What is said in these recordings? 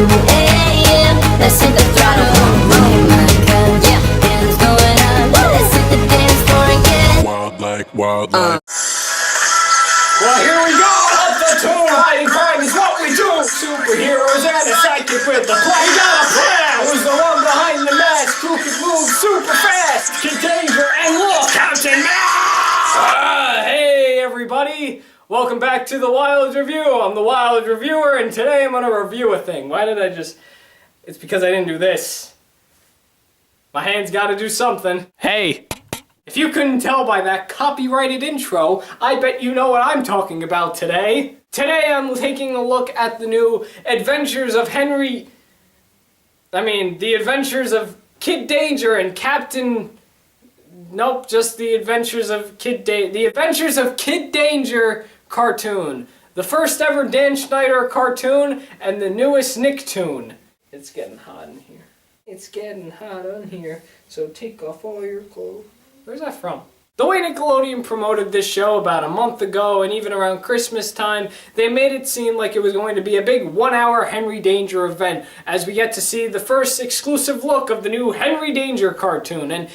a.m. Let's hit the throttle. Oh my God, yeah, hands going up. Let's hit the dance floor and get Wild like. Well, here we go! Up the tune! Hiding crime is what we do! Superheroes and a sidekick with the plan. We got a plan! Who's the one behind the mask? Who can move super fast? Kid Danger and look, Captain Mask! Hey, everybody! Welcome back to the Wild Review. I'm the Wild Reviewer, and today I'm gonna review a thing. Why did I just... It's because I didn't do this. My hands gotta do something. Hey! If you couldn't tell by that copyrighted intro, I bet you know what I'm talking about today. Today I'm taking a look at the new adventures of the adventures of Kid Danger and Captain... Nope, just the adventures of The Adventures of Kid Danger cartoon. The first ever Dan Schneider cartoon and the newest Nicktoon. It's getting hot in here. It's getting hot in here, so take off all your clothes. Where's that from? The way Nickelodeon promoted this show about a month ago and even around Christmas time, they made it seem like it was going to be a big 1-hour Henry Danger event as we get to see the first exclusive look of the new Henry Danger cartoon, and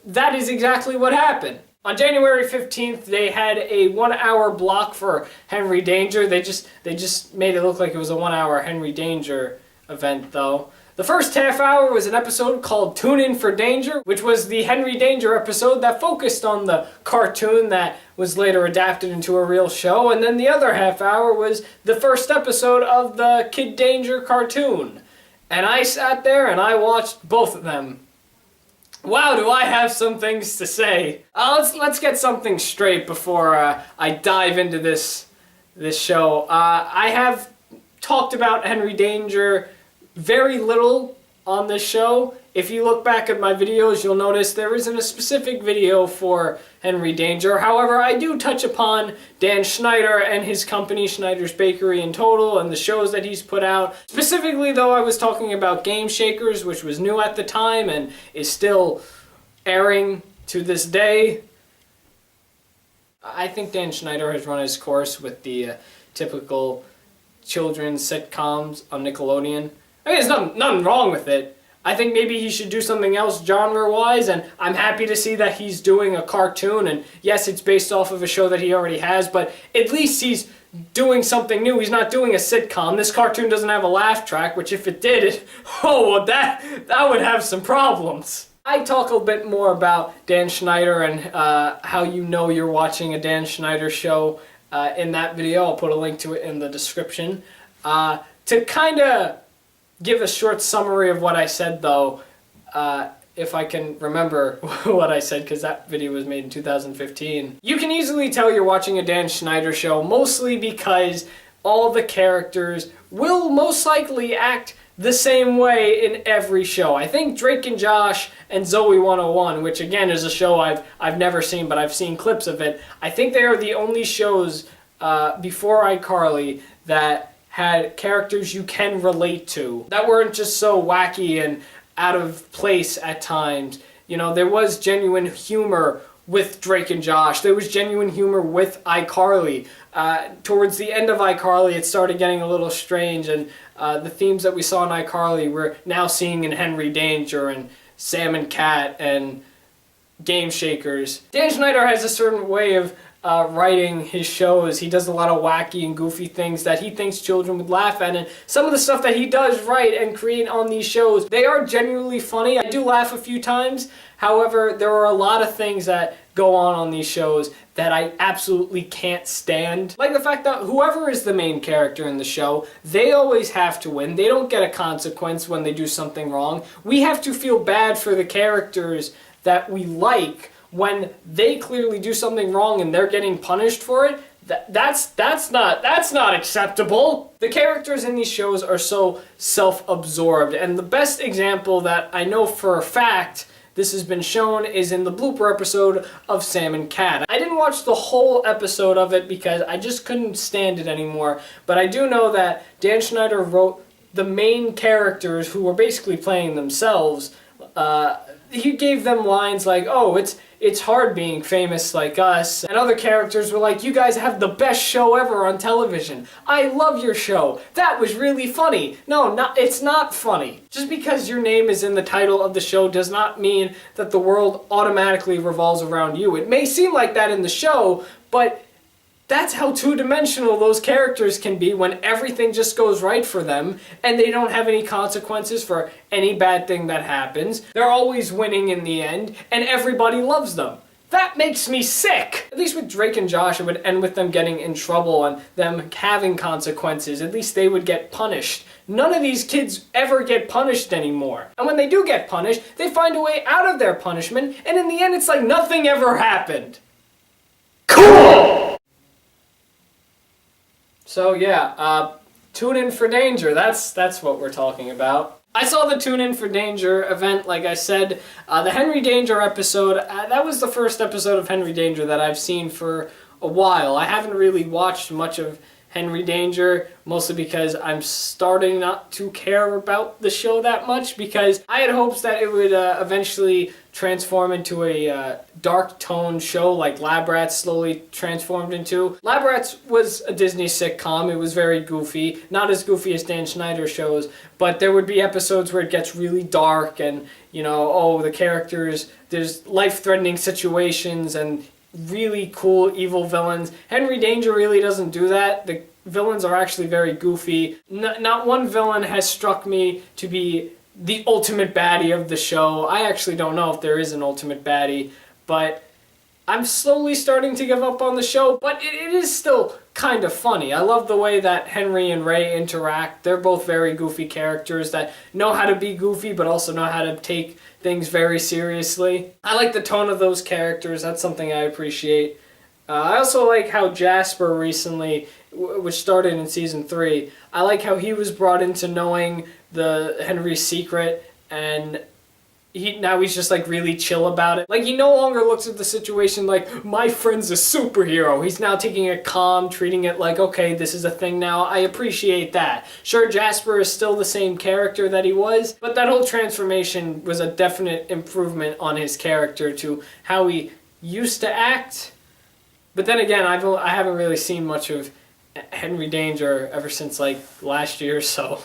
that is exactly what happened. On January 15th, they had a 1-hour block for Henry Danger. They just made it look like it was a 1-hour Henry Danger event, though. The first half hour was an episode called Tune In for Danger, which was the Henry Danger episode that focused on the cartoon that was later adapted into a real show, and then the other half hour was the first episode of the Kid Danger cartoon. And I sat there and I watched both of them. Wow, do I have some things to say. Let's get something straight before I dive into this show. I have talked about Henry Danger very little on this show. If you look back at my videos, you'll notice there isn't a specific video for Henry Danger. However, I do touch upon Dan Schneider and his company, Schneider's Bakery in total, and the shows that he's put out. Specifically, though, I was talking about Game Shakers, which was new at the time and is still airing to this day. I think Dan Schneider has run his course with the typical children's sitcoms on Nickelodeon. I mean, there's nothing wrong with it. I think maybe he should do something else genre-wise, and I'm happy to see that he's doing a cartoon, and yes, it's based off of a show that he already has, but at least he's doing something new. He's not doing a sitcom. This cartoon doesn't have a laugh track, which if it did, that would have some problems. I talk a bit more about Dan Schneider and how you know you're watching a Dan Schneider show in that video. I'll put a link to it in the description. To kind of give a short summary of what I said, though, if I can remember what I said, because that video was made in 2015. You can easily tell you're watching a Dan Schneider show, mostly because all the characters will most likely act the same way in every show. I think Drake and Josh and Zoe 101, which again is a show I've never seen, but I've seen clips of it. I think they are the only shows before iCarly that had characters you can relate to, that weren't just so wacky and out of place at times. You know, there was genuine humor with Drake and Josh. There was genuine humor with iCarly. Towards the end of iCarly, it started getting a little strange, and the themes that we saw in iCarly we're now seeing in Henry Danger and Sam and Cat and Game Shakers. Dan Schneider has a certain way of writing his shows. He does a lot of wacky and goofy things that he thinks children would laugh at, and some of the stuff that he does write and create on these shows, they are genuinely funny. I do laugh a few times. However, there are a lot of things that go on these shows that I absolutely can't stand. Like the fact that whoever is the main character in the show, they always have to win. They don't get a consequence when they do something wrong. We have to feel bad for the characters that we like when they clearly do something wrong and they're getting punished for it. That's not acceptable. The characters in these shows are so self-absorbed, and the best example that I know for a fact this has been shown is in the blooper episode of Sam and Cat. I didn't watch the whole episode of it because I just couldn't stand it anymore, but I do know that Dan Schneider wrote the main characters who were basically playing themselves. He gave them lines like, oh, it's it's hard being famous like us. And other characters were like, you guys have the best show ever on television. I love your show. That was really funny. No, it's not funny. Just because your name is in the title of the show does not mean that the world automatically revolves around you. It may seem like that in the show, but that's how two-dimensional those characters can be when everything just goes right for them and they don't have any consequences for any bad thing that happens. They're always winning in the end and everybody loves them. That makes me sick! At least with Drake and Josh, it would end with them getting in trouble and them having consequences. At least they would get punished. None of these kids ever get punished anymore. And when they do get punished, they find a way out of their punishment, and in the end it's like nothing ever happened. Cool! So yeah, tune in for Danger. That's what we're talking about. I saw the Tune In for Danger event, like I said. The Henry Danger episode, that was the first episode of Henry Danger that I've seen for a while. I haven't really watched much of Henry Danger, mostly because I'm starting not to care about the show that much, because I had hopes that it would eventually transform into a dark tone show like Lab Rats slowly transformed into. Lab Rats was a Disney sitcom. It was very goofy, not as goofy as Dan Schneider shows, but there would be episodes where it gets really dark and, you know, oh, the characters, there's life-threatening situations and really cool evil villains. Henry Danger really doesn't do that. The villains are actually very goofy. Not one villain has struck me to be the ultimate baddie of the show. I actually don't know if there is an ultimate baddie, but I'm slowly starting to give up on the show, but it is still kind of funny. I love the way that Henry and Ray interact. They're both very goofy characters that know how to be goofy, but also know how to take things very seriously. I like the tone of those characters. That's something I appreciate. I also like how Jasper recently, which started in season 3, I like how he was brought into knowing the Henry's secret, and now he's just like really chill about it. Like, he no longer looks at the situation like, my friend's a superhero. He's now taking it calm, treating it like, okay, this is a thing now. I appreciate that. Sure, Jasper is still the same character that he was, but that whole transformation was a definite improvement on his character to how he used to act. But then again, I haven't really seen much of Henry Danger ever since like last year, so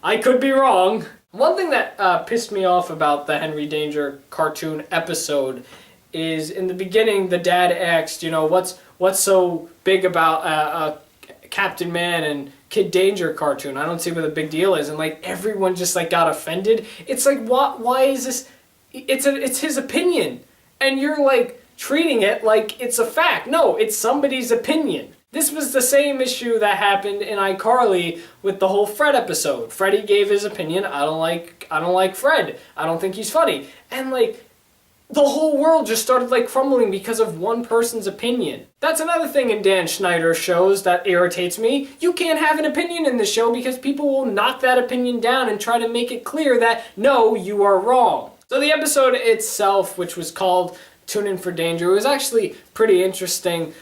I could be wrong. One thing that pissed me off about the Henry Danger cartoon episode is in the beginning the dad asked, you know, what's so big about Captain Man and Kid Danger cartoon? I don't see what the big deal is. And like everyone just like got offended. It's like, why is this? It's his opinion, and you're like treating it like it's a fact. No, it's somebody's opinion. This was the same issue that happened in iCarly with the whole Fred episode. Freddie gave his opinion. I don't like Fred. I don't think he's funny. And like the whole world just started like crumbling because of one person's opinion. That's another thing in Dan Schneider shows that irritates me. You can't have an opinion in the show because people will knock that opinion down and try to make it clear that no, you are wrong. So the episode itself, which was called Tune In for Danger, was actually pretty interesting.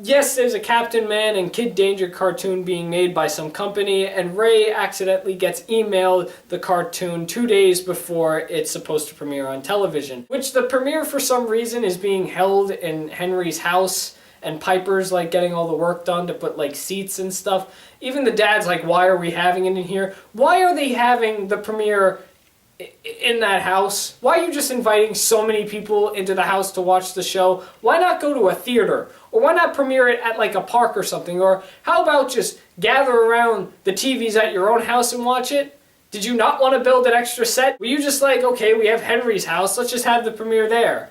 Yes, there's a Captain Man and Kid Danger cartoon being made by some company, and Ray accidentally gets emailed the cartoon 2 days before it's supposed to premiere on television. Which the premiere, for some reason, is being held in Henry's house, and Piper's like getting all the work done to put like seats and stuff. Even the dad's like, why are we having it in here? Why are they having the premiere in that house? Why are you just inviting so many people into the house to watch the show? Why not go to a theater? Or why not premiere it at like a park or something? Or how about just gather around the TVs at your own house and watch it? Did you not want to build an extra set? Were you just like, okay, we have Henry's house, let's just have the premiere there?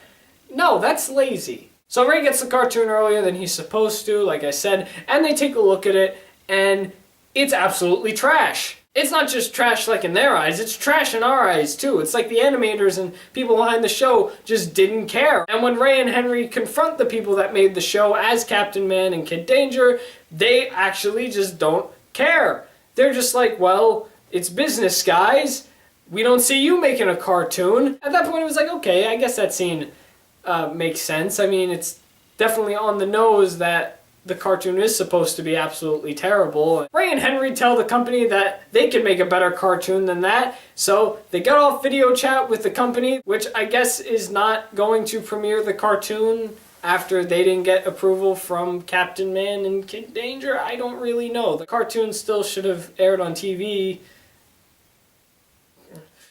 No, that's lazy. So Ray gets the cartoon earlier than he's supposed to, like I said, and they take a look at it, and it's absolutely trash. It's not just trash like in their eyes, it's trash in our eyes too. It's like the animators and people behind the show just didn't care. And when Ray and Henry confront the people that made the show as Captain Man and Kid Danger, they actually just don't care. They're just like, well, it's business, guys. We don't see you making a cartoon. At that point it was like, okay, I guess that scene makes sense. I mean, it's definitely on the nose that the cartoon is supposed to be absolutely terrible. Ray and Henry tell the company that they can make a better cartoon than that, so they got off video chat with the company, which I guess is not going to premiere the cartoon after they didn't get approval from Captain Man and Kid Danger. I don't really know. The cartoon still should have aired on TV.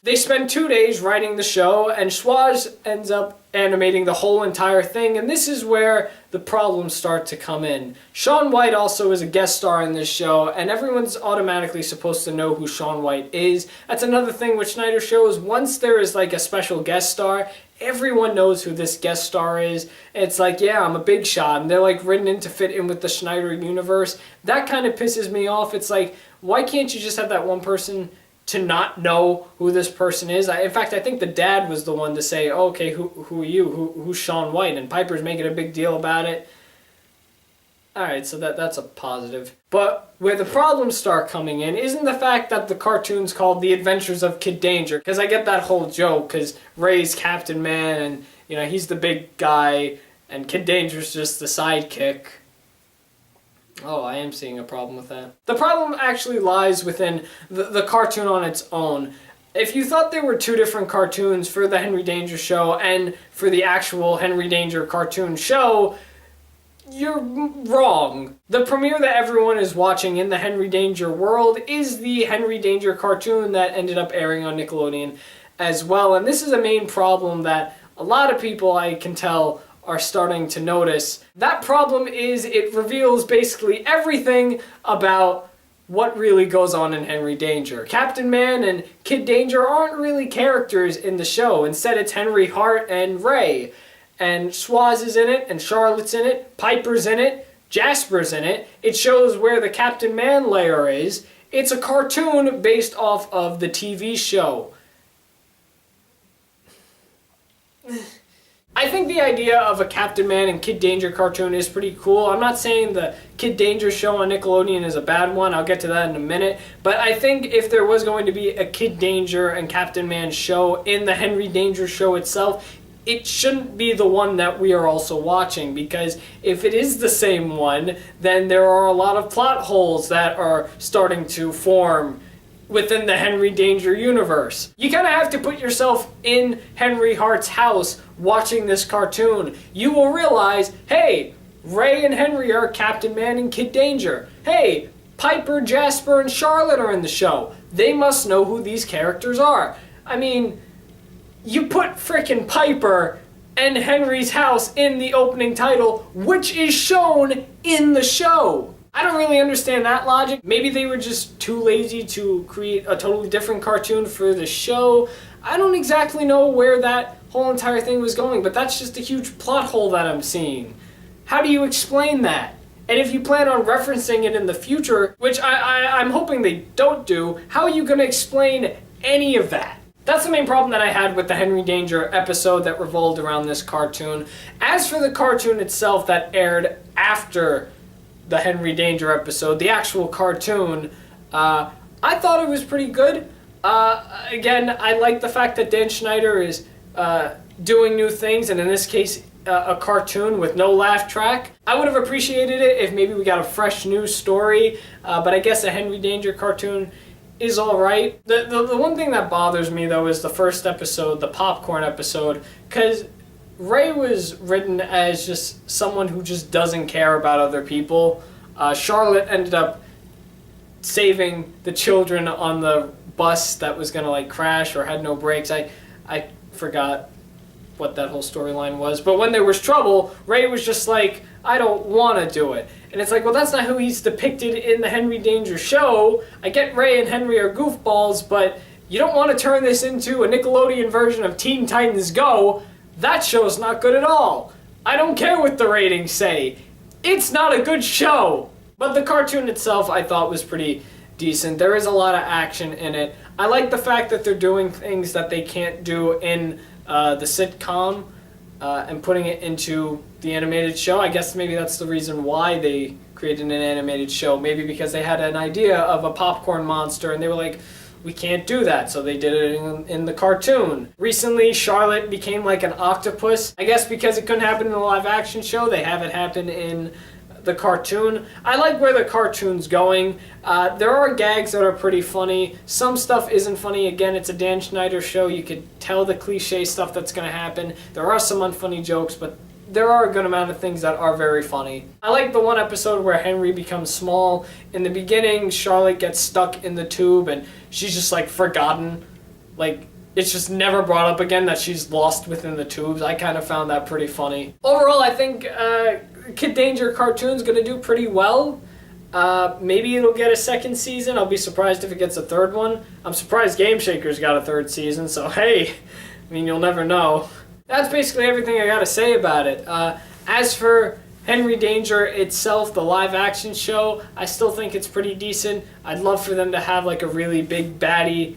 They spend 2 days writing the show, and Schwarz ends up animating the whole entire thing, and this is where the problems start to come in. Shaun White also is a guest star in this show, and everyone's automatically supposed to know who Shaun White is. That's another thing with Schneider shows. Once there is like a special guest star, everyone knows who this guest star is. It's like, yeah, I'm a big shot, and they're like written in to fit in with the Schneider universe. That kind of pisses me off. It's like, why can't you just have that one person to not know who this person is? In fact, I think the dad was the one to say, oh, okay, who are you? Who's Shaun White? And Piper's making a big deal about it. Alright, so that's a positive. But where the problems start coming in isn't the fact that the cartoon's called The Adventures of Kid Danger, because I get that whole joke, because Ray's Captain Man, and, you know, he's the big guy, and Kid Danger's just the sidekick. Oh, I am seeing a problem with that. The problem actually lies within the cartoon on its own. If you thought there were two different cartoons for the Henry Danger show and for the actual Henry Danger cartoon show, you're wrong. The premiere that everyone is watching in the Henry Danger world is the Henry Danger cartoon that ended up airing on Nickelodeon as well. And this is a main problem that a lot of people, I can tell, are starting to notice. That problem is it reveals basically everything about what really goes on in Henry Danger. Captain Man and Kid Danger aren't really characters in the show. Instead, it's Henry Hart and Ray. And Schwarz is in it, and Charlotte's in it, Piper's in it, Jasper's in it. It shows where the Captain Man layer is. It's a cartoon based off of the TV show. I think the idea of a Captain Man and Kid Danger cartoon is pretty cool. I'm not saying the Kid Danger show on Nickelodeon is a bad one. I'll get to that in a minute. But I think if there was going to be a Kid Danger and Captain Man show in the Henry Danger show itself, it shouldn't be the one that we are also watching, because if it is the same one, then there are a lot of plot holes that are starting to form within the Henry Danger universe. You kind of have to put yourself in Henry Hart's house watching this cartoon. You will realize, hey, Ray and Henry are Captain Man and Kid Danger. Hey, Piper, Jasper, and Charlotte are in the show. They must know who these characters are. I mean, you put frickin' Piper and Henry's house in the opening title, which is shown in the show. I don't really understand that logic. Maybe they were just too lazy to create a totally different cartoon for the show. I don't exactly know where that whole entire thing was going, but that's just a huge plot hole that I'm seeing. How do you explain that? And if you plan on referencing it in the future, which I'm hoping they don't do, how are you going to explain any of that? That's the main problem that I had with the Henry Danger episode that revolved around this cartoon. As for the cartoon itself that aired after the Henry Danger episode, the actual cartoon, I thought it was pretty good. Again, I like the fact that Dan Schneider is doing new things, and in this case, a cartoon with no laugh track. I would have appreciated it if maybe we got a fresh new story, but I guess a Henry Danger cartoon is alright. The one thing that bothers me, though, is the first episode, the popcorn episode, because Ray was written as just someone who just doesn't care about other people. Charlotte ended up saving the children on the bus that was gonna like crash or had no brakes. I forgot what that whole storyline was, but when there was trouble, Ray was just like, I don't want to do it. And it's like, well, that's not who he's depicted in the Henry Danger show. I get Ray and Henry are goofballs, but you don't want to turn this into a Nickelodeon version of Teen Titans Go. That show's not good at all. I don't care what the ratings say. It's not a good show. But the cartoon itself I thought was pretty decent. There is a lot of action in it. I like the fact that they're doing things that they can't do in the sitcom and putting it into the animated show. I guess maybe that's the reason why they created an animated show. Maybe because they had an idea of a popcorn monster and they were like, we can't do that, so they did it in the cartoon. Recently, Charlotte became like an octopus. I guess because it couldn't happen in a live action show, they have it happen in the cartoon. I like where the cartoon's going. There are gags that are pretty funny. Some stuff isn't funny. Again, it's a Dan Schneider show. You could tell the cliche stuff that's going to happen. There are some unfunny jokes, but there are a good amount of things that are very funny. I like the one episode where Henry becomes small. In the beginning, Charlotte gets stuck in the tube and she's just like forgotten. Like, it's just never brought up again that she's lost within the tubes. I kind of found that pretty funny. Overall, I think Kid Danger cartoon's gonna do pretty well. Maybe it'll get a second season. I'll be surprised if it gets a third one. I'm surprised Game Shaker's got a third season, so hey, I mean, you'll never know. That's basically everything I gotta say about it. As for Henry Danger itself, the live action show, I still think it's pretty decent. I'd love for them to have like a really big baddie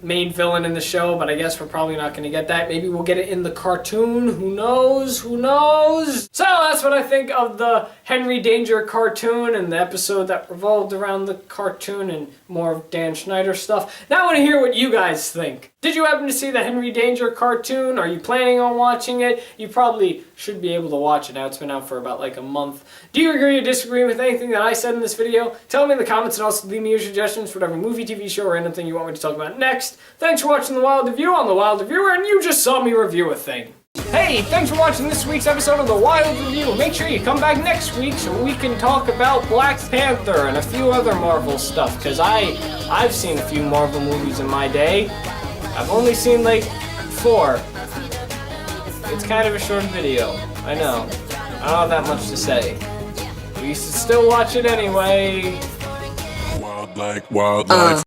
main villain in the show, but I guess we're probably not going to get that. Maybe we'll get it in the cartoon. Who knows? Who knows? So that's what I think of the Henry Danger cartoon and the episode that revolved around the cartoon and more of Dan Schneider stuff. Now I want to hear what you guys think. Did you happen to see the Henry Danger cartoon? Are you planning on watching it? You probably should be able to watch it now. It's been out for about like a month. Do you agree or disagree with anything that I said in this video? Tell me in the comments and also leave me your suggestions for whatever movie, TV show, or random thing you want me to talk about next. Thanks for watching The Wild Review. I'm The Wild Reviewer, and you just saw me review a thing. Hey, thanks for watching this week's episode of The Wild Review. Make sure you come back next week so we can talk about Black Panther and a few other Marvel stuff, because I've seen a few Marvel movies in my day. I've only seen like 4. It's kind of a short video. I know. I don't have that much to say. But you should still watch it anyway. Wild like wildlife.